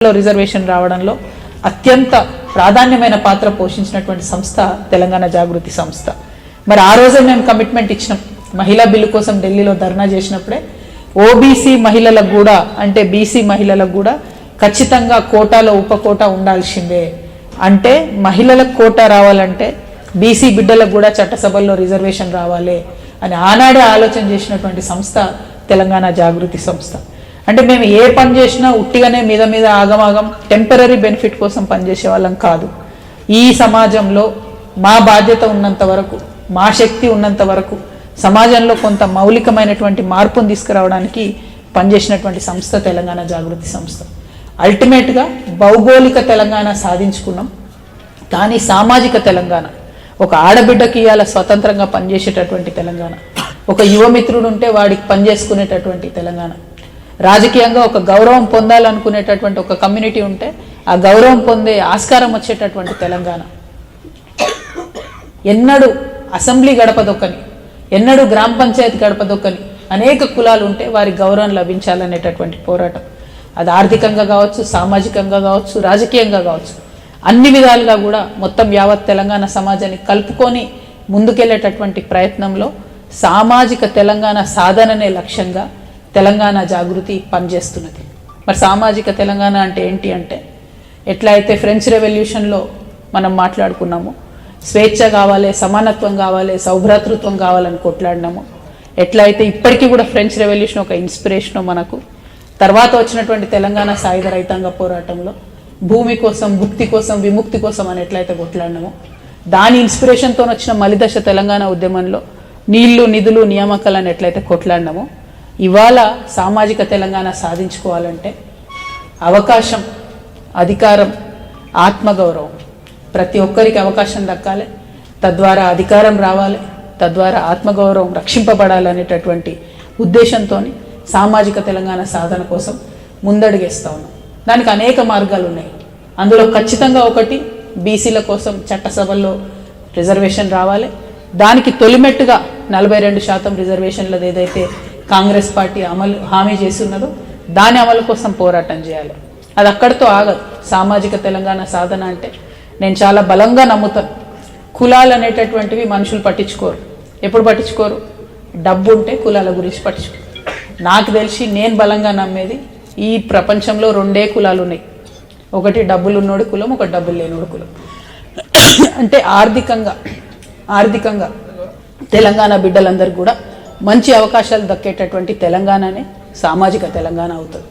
Reservation రావడంలో అత్యంత ప్రాధాన్యమైన పాత్ర పోషించినటువంటి సంస్థ తెలంగాణ జాగృతి సంస్థ. మరి ఆ రోజే మేము కమిట్మెంట్ ఇచ్చినాం. మహిళా బిల్లు కోసం ఢిల్లీలో ధర్నా చేసినప్పుడే ఓబీసీ మహిళలకు కూడా అంటే బీసీ మహిళలకు కూడా ఖచ్చితంగా కోటాలో ఉప కోటా ఉండాల్సిందే. అంటే మహిళలకు కోటా రావాలంటే బీసీ బిడ్డలకు కూడా చట్టసభల్లో రిజర్వేషన్ రావాలి అని ఆనాడే ఆలోచన చేసినటువంటి సంస్థ తెలంగాణ జాగృతి సంస్థ. అంటే మేము ఏ పని చేసినా ఉట్టిగానే మీద మీద ఆగమాగం టెంపరీ బెనిఫిట్ కోసం పనిచేసే వాళ్ళం కాదు. ఈ సమాజంలో మా బాధ్యత ఉన్నంత వరకు, మా శక్తి ఉన్నంత వరకు సమాజంలో కొంత మౌలికమైనటువంటి మార్పును తీసుకురావడానికి పనిచేసినటువంటి సంస్థ తెలంగాణ జాగృతి సంస్థ. అల్టిమేట్గా భౌగోళిక తెలంగాణ సాధించుకున్నాం, కానీ సామాజిక తెలంగాణ, ఒక ఆడబిడ్డకి ఇవాళ స్వతంత్రంగా పనిచేసేటటువంటి తెలంగాణ, ఒక యువమిత్రుడు ఉంటే వాడికి పనిచేసుకునేటటువంటి తెలంగాణ, రాజకీయంగా ఒక గౌరవం పొందాలనుకునేటటువంటి ఒక కమ్యూనిటీ ఉంటే ఆ గౌరవం పొందే ఆస్కారం వచ్చేటటువంటి తెలంగాణ. ఎన్నడూ అసెంబ్లీ గడపదొక్కని, ఎన్నడూ గ్రామ పంచాయతీ గడపదొక్కని అనేక కులాలు ఉంటే వారి గౌరవం లభించాలనేటటువంటి పోరాటం. అది ఆర్థికంగా కావచ్చు, సామాజికంగా కావచ్చు, రాజకీయంగా కావచ్చు, అన్ని విధాలుగా కూడా మొత్తం యావత్ తెలంగాణ సమాజాన్ని కలుపుకొని ముందుకెళ్లేటటువంటి ప్రయత్నంలో సామాజిక తెలంగాణ సాధననే లక్ష్యంగా తెలంగాణ జాగృతి పనిచేస్తున్నది. మరి సామాజిక తెలంగాణ అంటే ఏంటి అంటే, ఎట్లా అయితే ఫ్రెంచ్ రెవల్యూషన్లో మనం మాట్లాడుకున్నాము, స్వేచ్ఛ కావాలి, సమానత్వం కావాలి, సౌభ్రాతృత్వం కావాలని కొట్లాడినాము, ఎట్లయితే ఇప్పటికీ కూడా ఫ్రెంచ్ రెవల్యూషన్ ఒక ఇన్స్పిరేషను మనకు. తర్వాత వచ్చినటువంటి తెలంగాణ సాయుధ రైతాంగ పోరాటంలో భూమి కోసం, భుక్తి కోసం, విముక్తి కోసం అని ఎట్లయితే కొట్లాడినామో, దాని ఇన్స్పిరేషన్తో వచ్చిన మలిదశ తెలంగాణ ఉద్యమంలో నీళ్లు, నిధులు, నియామకాలను ఎట్లయితే కొట్లాడినామో, ఇవాళ సామాజిక తెలంగాణ సాధించుకోవాలంటే అవకాశం, అధికారం, ఆత్మగౌరవం, ప్రతి ఒక్కరికి అవకాశం దక్కాలి, తద్వారా అధికారం రావాలి, తద్వారా ఆత్మగౌరవం రక్షింపబడాలనేటటువంటి ఉద్దేశంతో సామాజిక తెలంగాణ సాధన కోసం ముందడుగేస్తా ఉన్నాం. దానికి అనేక మార్గాలు ఉన్నాయి. అందులో ఖచ్చితంగా ఒకటి, బీసీల కోసం చట్టసభల్లో రిజర్వేషన్ రావాలి. దానికి తొలిమెట్టుగా 42% రిజర్వేషన్లది ఏదైతే కాంగ్రెస్ పార్టీ హామీ చేస్తున్నదో దాని అమలు కోసం పోరాటం చేయాలి. అది అక్కడితో ఆగదు. సామాజిక తెలంగాణ సాధన అంటే నేను చాలా బలంగా నమ్ముతాను, కులాలు అనేటటువంటివి మనుషులు పట్టించుకోరు. ఎప్పుడు పట్టించుకోరు? డబ్బు ఉంటే కులాల గురించి పట్టించుకోరు. నాకు తెలిసి నేను బలంగా నమ్మేది, ఈ ప్రపంచంలో 2 కులాలు ఉన్నాయి. ఒకటి డబ్బులున్నోడి కులం, ఒకటి డబ్బులు లేనోడి కులం. అంటే ఆర్థికంగా తెలంగాణ బిడ్డలందరికీ కూడా మంచి అవకాశాలు దక్కేటటువంటి తెలంగాణనే సామాజిక తెలంగాణ అవుతుంది.